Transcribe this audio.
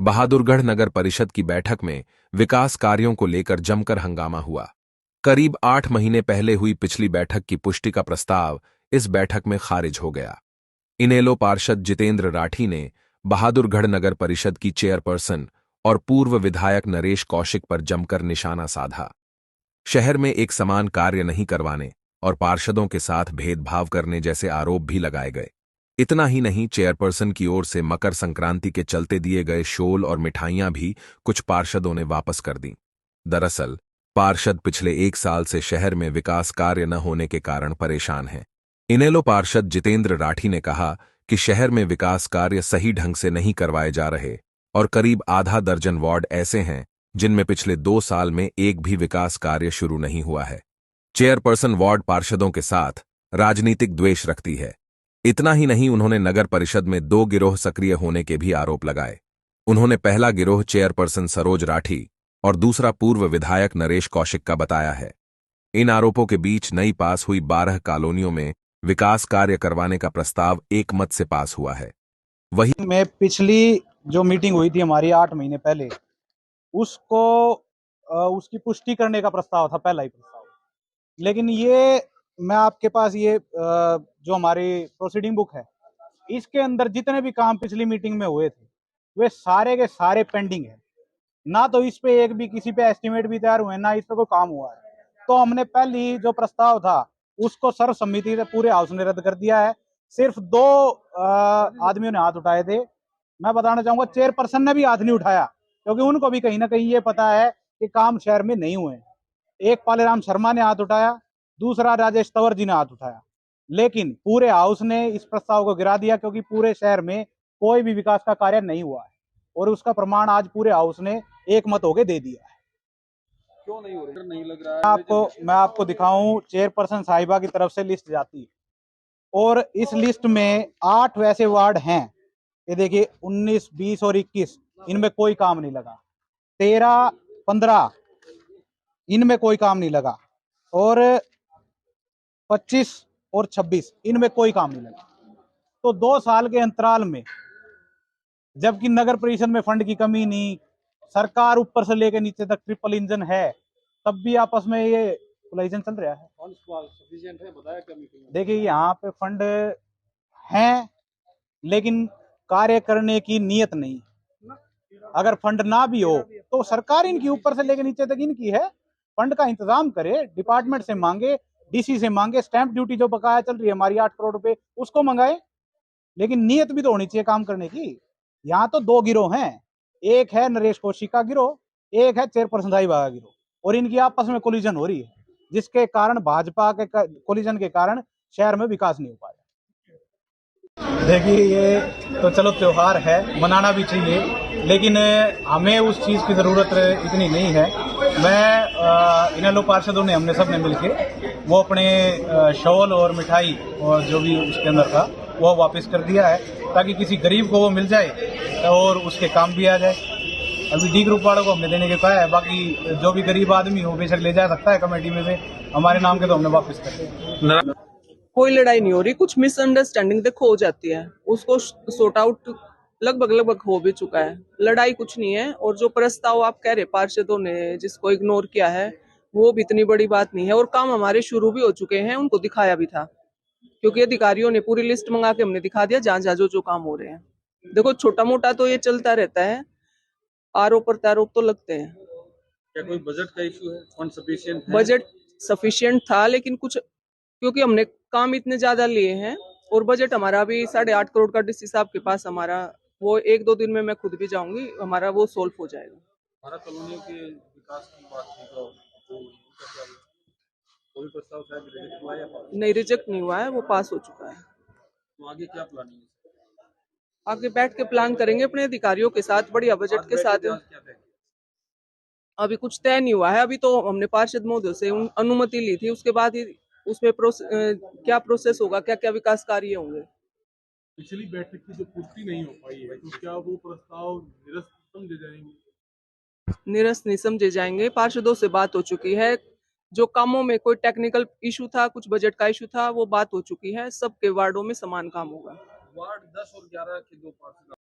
बहादुरगढ़ नगर परिषद की बैठक में विकास कार्यों को लेकर जमकर हंगामा हुआ। करीब 8 महीने पहले हुई पिछली बैठक की पुष्टि का प्रस्ताव इस बैठक में खारिज हो गया। इनेलो पार्षद जितेंद्र राठी ने बहादुरगढ़ नगर परिषद की चेयरपर्सन और पूर्व विधायक नरेश कौशिक पर जमकर निशाना साधा। शहर में एक समान कार्य नहीं करवाने और पार्षदों के साथ भेदभाव करने जैसे आरोप भी लगाए गए। इतना ही नहीं, चेयरपर्सन की ओर से मकर संक्रांति के चलते दिए गए शोल और मिठाइयां भी कुछ पार्षदों ने वापस कर दी। दरअसल पार्षद पिछले 1 साल से शहर में विकास कार्य न होने के कारण परेशान हैं। इनेलो पार्षद जितेंद्र राठी ने कहा कि शहर में विकास कार्य सही ढंग से नहीं करवाए जा रहे और करीब आधा दर्जन वार्ड ऐसे हैं जिनमें पिछले 2 साल में एक भी विकास कार्य शुरू नहीं हुआ है। चेयरपर्सन वार्ड पार्षदों के साथ राजनीतिक द्वेष रखती है। इतना ही नहीं, उन्होंने नगर परिषद में 2 गिरोह सक्रिय होने के भी आरोप लगाए। उन्होंने पहला गिरोह चेयरपर्सन सरोज राठी और दूसरा पूर्व विधायक नरेश कौशिक का बताया है। इन आरोपों के बीच नई पास हुई 12 कॉलोनियों में विकास कार्य करवाने का प्रस्ताव एकमत से पास हुआ है। वही में पिछली जो मीटिंग हुई थी हमारी 8 महीने पहले, उसकी पुष्टि करने का प्रस्ताव था, पहला ही प्रस्ताव। लेकिन ये मैं आपके पास ये जो हमारी प्रोसीडिंग बुक है, इसके अंदर जितने भी काम पिछली मीटिंग में हुए थे वे सारे के सारे पेंडिंग है। ना तो इस पे एक भी किसी पे एस्टिमेट भी तैयार हुए, ना इस पे कोई काम हुआ है। तो हमने पहली जो प्रस्ताव था उसको सर्वसम्मति से पूरे हाउस ने रद्द कर दिया है। सिर्फ 2 आदमियों ने हाथ उठाए थे। मैं बताना चाहूंगा चेयरपर्सन ने भी हाथ नहीं उठाया, क्योंकि उनको भी कहीं ना कहीं ये पता है कि काम शहर में नहीं हुए। एक पालेराम शर्मा ने हाथ उठाया, दूसरा राजेश तंवर जी ने हाथ उठाया, लेकिन पूरे हाउस ने इस प्रस्ताव को गिरा दिया, क्योंकि पूरे शहर में कोई भी विकास का कार्य नहीं हुआ है और उसका प्रमाण आज पूरे हाउस ने एक मत होके दे दिया है। क्यों नहीं हो रहा? नहीं लग रहा है। मैं आपको दिखाऊं, चेयरपर्सन साहिबा की तरफ से लिस्ट जाती है और इस लिस्ट में 8 वैसे वार्ड हैं। ये देखिए 19, 20 और 21, इनमें कोई काम नहीं लगा। 13, 15 इनमें कोई काम नहीं लगा और 25 और 26 इनमें कोई काम नहीं लगा। तो 2 साल के अंतराल में, जबकि नगर परिषद में फंड की कमी नहीं, सरकार ऊपर से लेकर नीचे तक ट्रिपल इंजन है, तब भी आपस में ये कोलाइजन चल रहा है। देखिए यहाँ पे फंड हैं लेकिन कार्य करने की नीयत नहीं। अगर फंड ना भी हो तो सरकार इनकी ऊपर से लेकर नीचे तक इनकी है, फंड का इंतजाम करे, डिपार्टमेंट से मांगे, डीसी से मांगे, स्टैंप ड्यूटी जो बकाया चल रही है हमारी 8 करोड़ रुपए उसको मंगाए, लेकिन नीयत भी तो होनी चाहिए काम करने की। यहाँ तो 2 गिरोह हैं, एक है नरेश कौशिक का गिरोह, एक है चेयरपर्सन साहिबा का गिरोह, और इनकी आपस में कोलिजन हो रही है, जिसके कारण भाजपा के कोलिजन के कारण शहर में विकास नहीं हो पाया। देखिए ये तो चलो त्योहार है, मनाना भी चाहिए, लेकिन हमें उस चीज़ की ज़रूरत इतनी नहीं है। मैं इनेलो पार्षदों ने, हमने सब ने मिलके वो अपने शॉल और मिठाई और जो भी उसके अंदर था वो वापस कर दिया है, ताकि किसी गरीब को वो मिल जाए और उसके काम भी आ जाए। अभी डी ग्रुप वालों को हमने देने के कहा है, बाकी जो भी गरीब आदमी हो बेशक ले जा सकता है कमेटी में से, हमारे नाम के तो हमने वापस कर दिया। कोई लड़ाई नहीं हो रही, कुछ मिसअंडरस्टैंडिंग देखो हो जाती है, उसको सॉर्ट आउट लगभग हो भी चुका है। लड़ाई कुछ नहीं है। और जो प्रस्ताव आप कह रहे पार्षदों ने जिसको इग्नोर किया है, वो भी इतनी बड़ी बात नहीं है। और काम हमारे शुरू भी हो चुके हैं, उनको दिखाया भी था, क्योंकि अधिकारियों ने पूरी लिस्ट मंगा के हमने दिखा दिया जहां जहां जो काम हो रहे हैं। देखो छोटा मोटा तो ये चलता रहता है, आरोप प्रत्यारोप तो लगते हैं। क्या कोई बजट का इशू है? फंड सफिशिएंट है? बजट सफिशिएंट था, लेकिन कुछ क्योंकि हमने काम इतने ज्यादा लिए हैं और बजट हमारा भी 8.5 करोड़ का डीसी साहब के पास, हमारा वो 1-2 दिन में मैं खुद भी जाऊंगी, हमारा वो सोल्व हो जाएगा। 12 कॉलोनियों के विकास की बात की तो कोई प्रस्ताव शायद रिजेक्ट हुआ या पास? नहीं, रिजेक्ट नहीं हुआ है, वो पास हो चुका है। तो आगे क्या प्लानिंग है? आगे बैठ के प्लान करेंगे अपने अधिकारियों के साथ, बढ़िया बजट के साथ। अभी कुछ तय नहीं हुआ है, अभी तो हमने पार्षद महोदय से अनुमति ली थी, उसके बाद ही उसमें क्या प्रोसेस होगा, क्या क्या विकास कार्य होंगे। पिछली बैठक की जो पूर्ति नहीं हो पाई है, तो क्या वो प्रस्ताव निरस्त समझे जाएंगे? निरस्त नहीं समझे जाएंगे, पार्षदों से बात हो चुकी है। जो कामों में कोई टेक्निकल इशू था, कुछ बजट का इशू था, वो बात हो चुकी है। सबके वार्डों में समान काम होगा। वार्ड 10 और 11 के 2 पार्षद